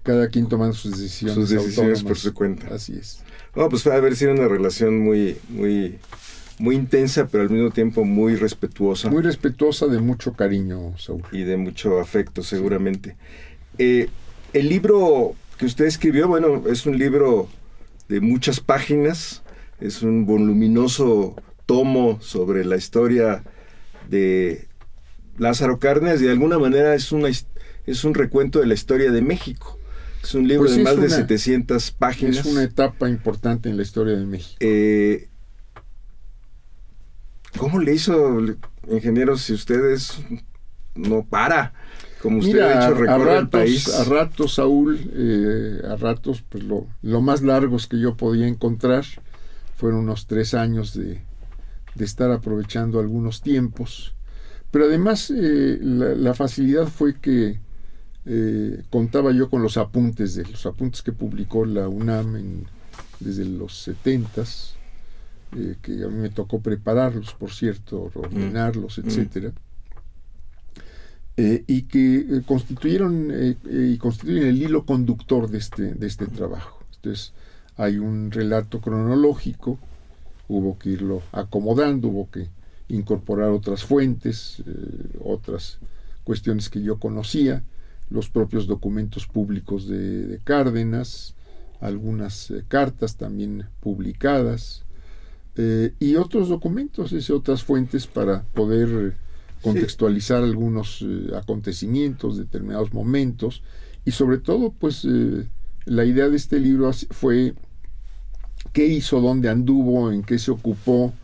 cada quien tomando sus decisiones por su cuenta. Así es. No, pues puede haber sido una relación muy, muy, muy intensa, pero al mismo tiempo muy respetuosa. Muy respetuosa, de mucho cariño, Saúl. Y de mucho afecto, seguramente. Sí. El libro que usted escribió, bueno, es un libro de muchas páginas, es un voluminoso tomo sobre la historia de Lázaro Cárdenas, y de alguna manera es un recuento de la historia de México. Es un libro de más de 700 páginas. Es una etapa importante en la historia de México. ¿Cómo le hizo, ingeniero, si ustedes no para? Como usted ha dicho, recorre el país. A ratos, Saúl, a ratos, pues lo más largos que yo podía encontrar fueron unos 3 años de estar aprovechando algunos tiempos. Pero además la facilidad fue que contaba yo con los apuntes que publicó la UNAM desde los 70s, que a mí me tocó prepararlos, por cierto, ordenarlos, etcétera, y que constituyen el hilo conductor de este trabajo. Entonces hay un relato cronológico, hubo que irlo acomodando, hubo que incorporar otras fuentes, otras cuestiones que yo conocía, los propios documentos públicos de Cárdenas, algunas cartas también publicadas, y otros documentos, otras fuentes para poder contextualizar algunos acontecimientos, determinados momentos, y sobre todo, pues, la idea de este libro fue qué hizo, dónde anduvo, en qué se ocupó,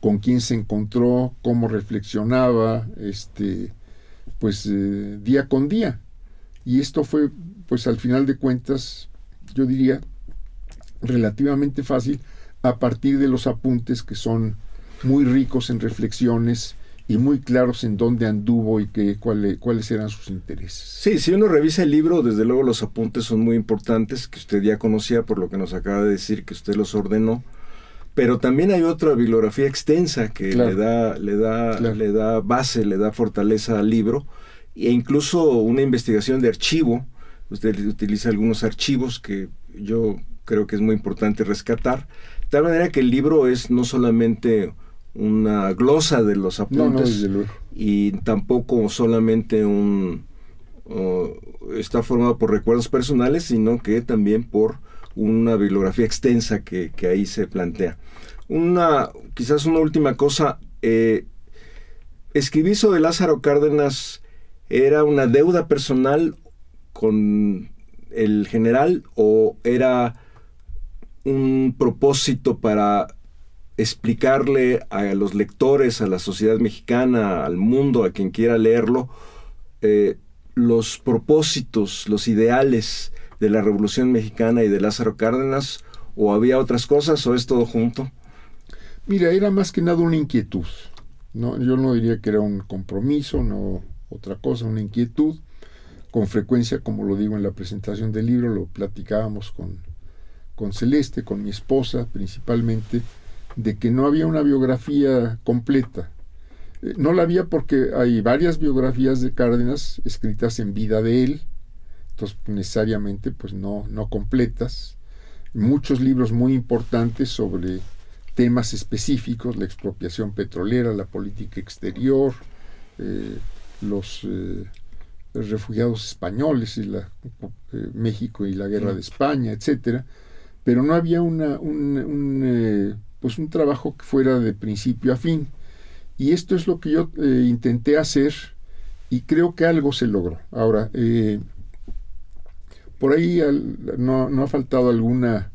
con quién se encontró, cómo reflexionaba, día con día. Y esto fue, pues al final de cuentas, yo diría, relativamente fácil a partir de los apuntes, que son muy ricos en reflexiones y muy claros en dónde anduvo y cuáles eran sus intereses. Sí, si uno revisa el libro, desde luego los apuntes son muy importantes, que usted ya conocía por lo que nos acaba de decir, que usted los ordenó, pero también hay otra bibliografía extensa que claro, le da base, le da fortaleza al libro, e incluso una investigación de archivo. Usted utiliza algunos archivos que yo creo que es muy importante rescatar, de tal manera que el libro es no solamente una glosa de los apuntes, y tampoco solamente está formado por recuerdos personales, sino que también por una bibliografía extensa que ahí se plantea. Quizás una última cosa, escribir sobre Lázaro Cárdenas ¿era una deuda personal con el general o era un propósito para explicarle a los lectores, a la sociedad mexicana, al mundo, a quien quiera leerlo, los propósitos, los ideales de la Revolución Mexicana y de Lázaro Cárdenas, o había otras cosas, o es todo junto? Mira, era más que nada una inquietud, ¿no? Yo no diría que era un compromiso, no otra cosa, una inquietud. Con frecuencia, como lo digo en la presentación del libro, lo platicábamos con Celeste, con mi esposa principalmente, de que no había una biografía completa. No la había porque hay varias biografías de Cárdenas escritas en vida de él, entonces necesariamente pues no completas. Muchos libros muy importantes sobre temas específicos, la expropiación petrolera, la política exterior, los refugiados españoles y México y la guerra de España, etcétera, pero no había un trabajo que fuera de principio a fin. Y esto es lo que yo intenté hacer y creo que algo se logró. Ahora, por ahí no ha faltado alguna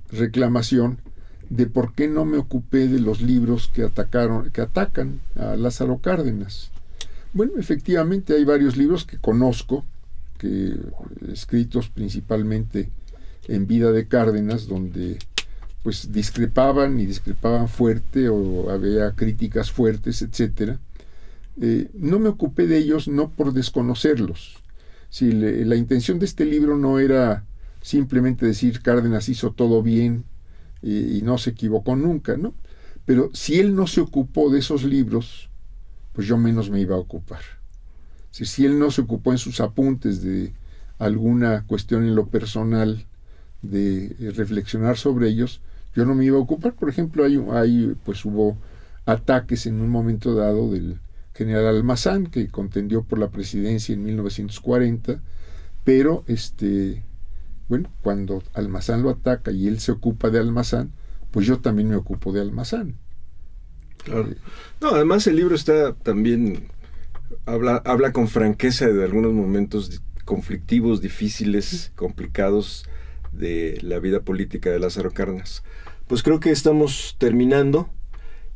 reclamación de por qué no me ocupé de los libros que atacan a Lázaro Cárdenas. Bueno, efectivamente hay varios libros que conozco, escritos principalmente en vida de Cárdenas, donde pues discrepaban fuerte o había críticas fuertes, etcétera. No me ocupé de ellos no por desconocerlos. Si la intención de este libro no era simplemente decir Cárdenas hizo todo bien y no se equivocó nunca, ¿no? Pero si él no se ocupó de esos libros, pues yo menos me iba a ocupar. Si él no se ocupó en sus apuntes de alguna cuestión en lo personal, de reflexionar sobre ellos, yo no me iba a ocupar. Por ejemplo, pues hubo ataques en un momento dado del general Almazán, que contendió por la presidencia en 1940, pero cuando Almazán lo ataca y él se ocupa de Almazán, pues yo también me ocupo de Almazán. Claro. No, además el libro está también habla con franqueza de algunos momentos conflictivos, difíciles, complicados de la vida política de Lázaro Cárdenas. Pues creo que estamos terminando.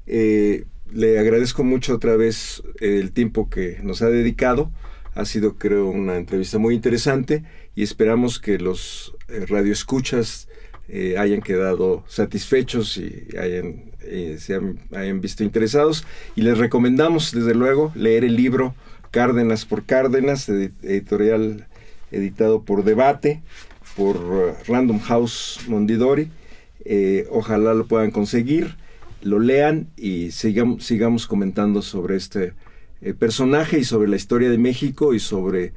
Le agradezco mucho otra vez el tiempo que nos ha dedicado. Ha sido, creo, una entrevista muy interesante y esperamos que los radioescuchas hayan quedado satisfechos y se hayan visto interesados. Y les recomendamos, desde luego, leer el libro Cárdenas por Cárdenas, editorial editado por Debate, por Random House Mondidori. Ojalá lo puedan conseguir, lo lean y sigamos comentando sobre este personaje y sobre la historia de México y sobre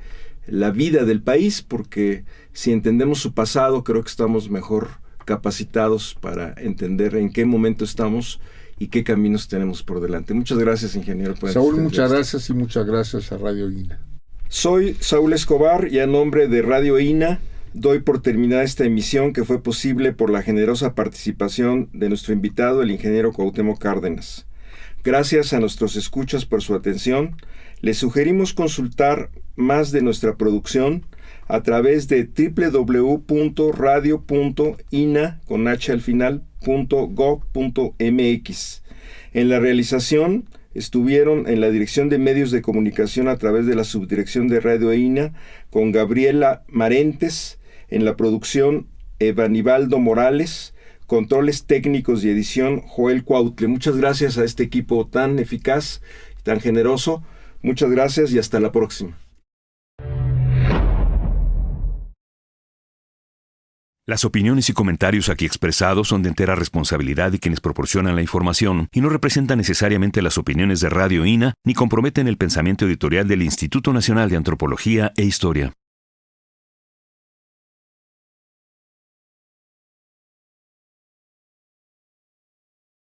la vida del país, porque si entendemos su pasado, creo que estamos mejor capacitados para entender en qué momento estamos y qué caminos tenemos por delante. Muchas gracias, ingeniero. Saúl, muchas gracias y muchas gracias a Radio INA. Soy Saúl Escobar y a nombre de Radio INA doy por terminada esta emisión que fue posible por la generosa participación de nuestro invitado, el ingeniero Cuauhtémoc Cárdenas. Gracias a nuestros escuchas por su atención. Les sugerimos consultar más de nuestra producción a través de www.radio.ina.gov.mx. En la realización estuvieron en la Dirección de Medios de Comunicación a través de la Subdirección de Radio INA con Gabriela Marentes, en la producción Evanibaldo Morales, controles técnicos y edición Joel Cuautle. Muchas gracias a este equipo tan eficaz, tan generoso. Muchas gracias y hasta la próxima. Las opiniones y comentarios aquí expresados son de entera responsabilidad de quienes proporcionan la información y no representan necesariamente las opiniones de Radio INA ni comprometen el pensamiento editorial del Instituto Nacional de Antropología e Historia.